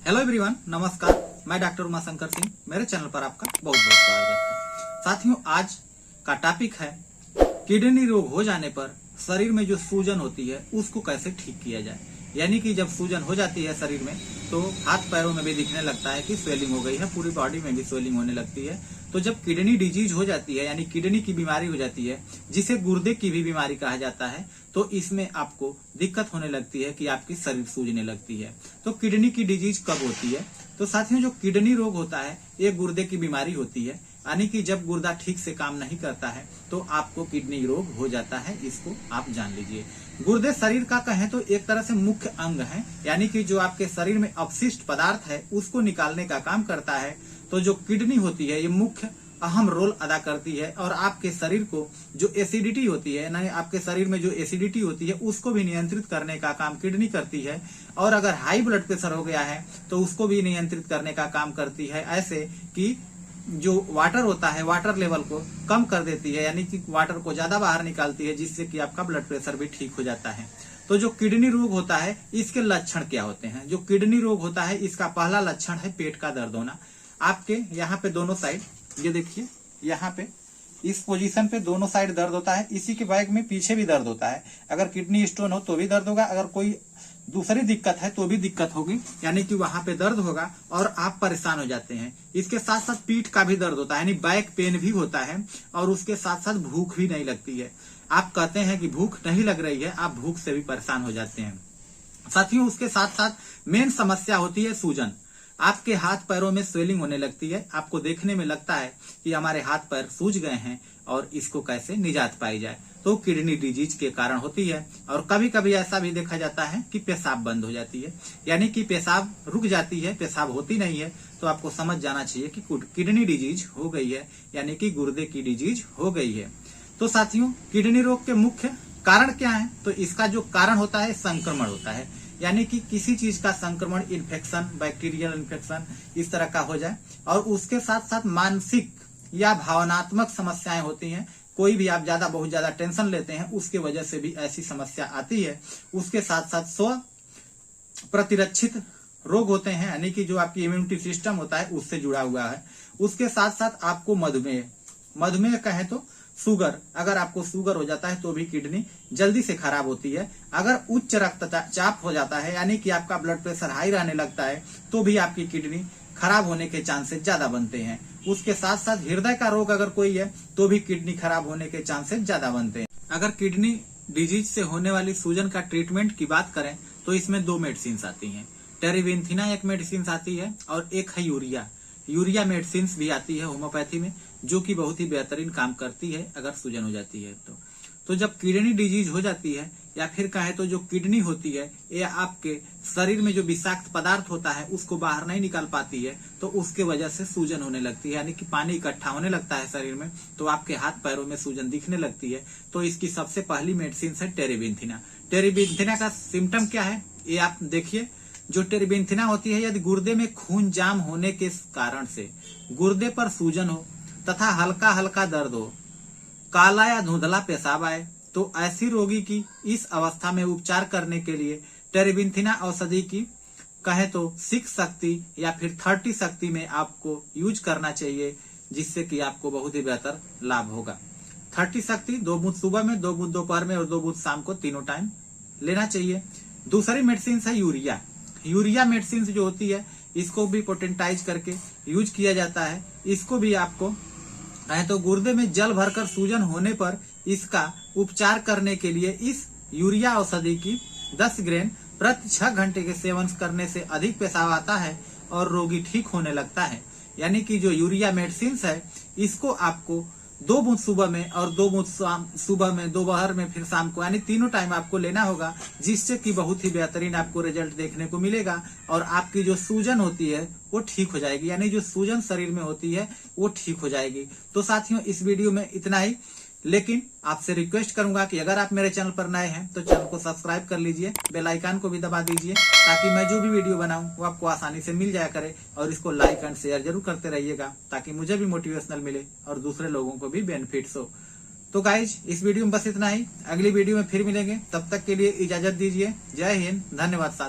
Hello everyone, नमस्कार। मैं doctor Umashankar Singh, मेरे चैनल पर आपका बहुत बहुत स्वागत है। साथियों, आज का टॉपिक है किडनी रोग हो जाने पर शरीर में जो सूजन होती है उसको कैसे ठीक किया जाए। यानी कि जब सूजन हो जाती है शरीर में तो हाथ पैरों में भी दिखने लगता है कि स्वेलिंग हो गई है, पूरी बॉडी में भी स्वेलिंग होने लगती है। तो जब किडनी डिजीज हो जाती है यानी किडनी की बीमारी हो जाती है, जिसे गुर्दे की भी बीमारी कहा जाता है, तो इसमें आपको दिक्कत होने लगती है कि आपकी शरीर सूजने लगती है। तो किडनी की डिजीज कब होती है? तो साथियों, जो किडनी रोग होता है ये गुर्दे की बीमारी होती है। यानी कि जब गुर्दा ठीक से काम नहीं करता है तो आपको किडनी रोग हो जाता है, इसको आप जान लीजिए। गुर्दे शरीर का कहें तो एक तरह से मुख्य अंग है, यानी कि जो आपके शरीर में अपशिष्ट पदार्थ है उसको निकालने का काम करता है। तो जो किडनी होती है ये मुख्य अहम रोल अदा करती है और आपके शरीर को जो एसिडिटी होती है, यानी आपके शरीर में जो एसिडिटी होती है उसको भी नियंत्रित करने का काम किडनी करती है। और अगर हाई ब्लड प्रेशर हो गया है तो उसको भी नियंत्रित करने का काम करती है, ऐसे कि जो वाटर होता है वाटर लेवल को कम कर देती है, यानी कि वाटर को ज्यादा बाहर निकालती है, जिससे कि आपका ब्लड प्रेशर भी ठीक हो जाता है। तो जो किडनी रोग होता है इसके लक्षण क्या होते हैं? जो किडनी रोग होता है इसका पहला लक्षण है पेट का दर्द होना। आपके यहाँ पे दोनों साइड, ये देखिए यहाँ पे इस पोजीशन पे दोनों साइड दर्द होता है। इसी के बैग में पीछे भी दर्द होता है। अगर किडनी स्टोन हो तो भी दर्द होगा, अगर कोई दूसरी दिक्कत है तो भी दिक्कत होगी, यानी कि वहां पे दर्द होगा और आप परेशान हो जाते हैं। इसके साथ साथ पीठ का भी दर्द होता है, यानी बैक पेन भी होता है, और उसके साथ साथ भूख भी नहीं लगती है। आप कहते हैं कि भूख नहीं लग रही है, आप भूख से भी परेशान हो जाते हैं। साथियों, उसके साथ साथ मेन समस्या होती है सूजन। आपके हाथ पैरों में स्वेलिंग होने लगती है। आपको देखने में लगता है कि हमारे हाथ पैर सूज गए हैं और इसको कैसे निजात पाई जाए। तो किडनी डिजीज के कारण होती है। और कभी कभी ऐसा भी देखा जाता है कि पेशाब बंद हो जाती है, यानी कि पेशाब रुक जाती है, पेशाब होती नहीं है। तो आपको समझ जाना चाहिए कि किडनी डिजीज हो गई है, यानी कि गुर्दे की डिजीज हो गई है। तो साथियों, किडनी रोग के मुख्य कारण क्या है? तो इसका जो कारण होता है संक्रमण होता है, यानी कि किसी चीज का संक्रमण, इन्फेक्शन, बैक्टीरियल इन्फेक्शन इस तरह का हो जाए। और उसके साथ साथ मानसिक या भावनात्मक समस्याएं होती हैं। कोई भी आप बहुत ज्यादा टेंशन लेते हैं, उसके वजह से भी ऐसी समस्या आती है। उसके साथ साथ स्व प्रतिरक्षित रोग होते हैं, यानी कि जो आपकी इम्यूनिटी सिस्टम होता है उससे जुड़ा हुआ है। उसके साथ साथ आपको मधुमेह कहें तो शुगर, अगर आपको शुगर हो जाता है तो भी किडनी जल्दी से खराब होती है। अगर उच्च रक्तचाप हो जाता है, यानी कि आपका ब्लड प्रेशर हाई रहने लगता है, तो भी आपकी किडनी खराब होने के चांसेस ज्यादा बनते हैं। उसके साथ साथ हृदय का रोग अगर कोई है तो भी किडनी खराब होने के चांसेस ज्यादा बनते हैं। अगर किडनी डिजीज से होने वाली सूजन का ट्रीटमेंट की बात करें तो इसमें दो मेडिसिन आती हैं। टेरेबिंथिना एक मेडिसिन आती है और एक है यूरिया मेडिसिन भी आती है होम्योपैथी में, जो कि बहुत ही बेहतरीन काम करती है अगर सूजन हो जाती है तो जब किडनी डिजीज हो जाती है, या फिर कहे तो जो किडनी होती है ये आपके शरीर में जो विषाक्त पदार्थ होता है उसको बाहर नहीं निकाल पाती है, तो उसके वजह से सूजन होने लगती है, यानी कि पानी इकट्ठा होने लगता है शरीर में, तो आपके हाथ पैरों में सूजन दिखने लगती है। तो इसकी सबसे पहली मेडिसिन है टेरेबिंथिना। टेरेबिंथिना का सिम्टम क्या है ये आप देखिए। जो टेरेबिंथिना होती है, यदि गुर्दे में खून जाम होने के कारण से गुर्दे पर सूजन हो तथा हल्का हल्का दर्द हो, काला या धुंधला पेशाब आए, तो ऐसी रोगी की इस अवस्था में उपचार करने के लिए टेरेबिंथिना औषधि की कहे तो 6 शक्ति या फिर 30 शक्ति में आपको यूज करना चाहिए, जिससे कि आपको बहुत ही बेहतर लाभ होगा। 30 शक्ति 2 बूंद सुबह में, 2 बूंद दोपहर में और 2 बूंद शाम को, तीनों टाइम लेना चाहिए। दूसरी मेडिसिन है यूरिया मेडिसिन जो होती है इसको भी पोटेंटाइज करके यूज किया जाता है। इसको भी आपको तो गुर्दे में जल भरकर सूजन होने पर इसका उपचार करने के लिए इस यूरिया औषधि की 10 ग्रेन प्रति 6 घंटे के सेवन करने से अधिक पेशाब आता है और रोगी ठीक होने लगता है। यानी कि जो यूरिया मेडिसिन है इसको आपको 2 बूंद सुबह में और 2 बूंद सुबह में, दोपहर में, फिर शाम को, यानी तीनों टाइम आपको लेना होगा, जिससे कि बहुत ही बेहतरीन आपको रिजल्ट देखने को मिलेगा और आपकी जो सूजन होती है वो ठीक हो जाएगी, यानी जो सूजन शरीर में होती है वो ठीक हो जाएगी। तो साथियों, इस वीडियो में इतना ही, लेकिन आपसे रिक्वेस्ट करूंगा कि अगर आप मेरे चैनल पर नए हैं तो चैनल को सब्सक्राइब कर लीजिए, बेल आइकन को भी दबा दीजिए, ताकि मैं जो भी वीडियो बनाऊं वो आपको आसानी से मिल जाया करे। और इसको लाइक एंड शेयर जरूर करते रहिएगा, ताकि मुझे भी मोटिवेशनल मिले और दूसरे लोगों को भी बेनिफिट्स हो। तो गाइज, इस वीडियो में बस इतना ही। अगली वीडियो में फिर मिलेंगे, तब तक के लिए इजाजत दीजिए। जय हिंद, धन्यवाद साथियों।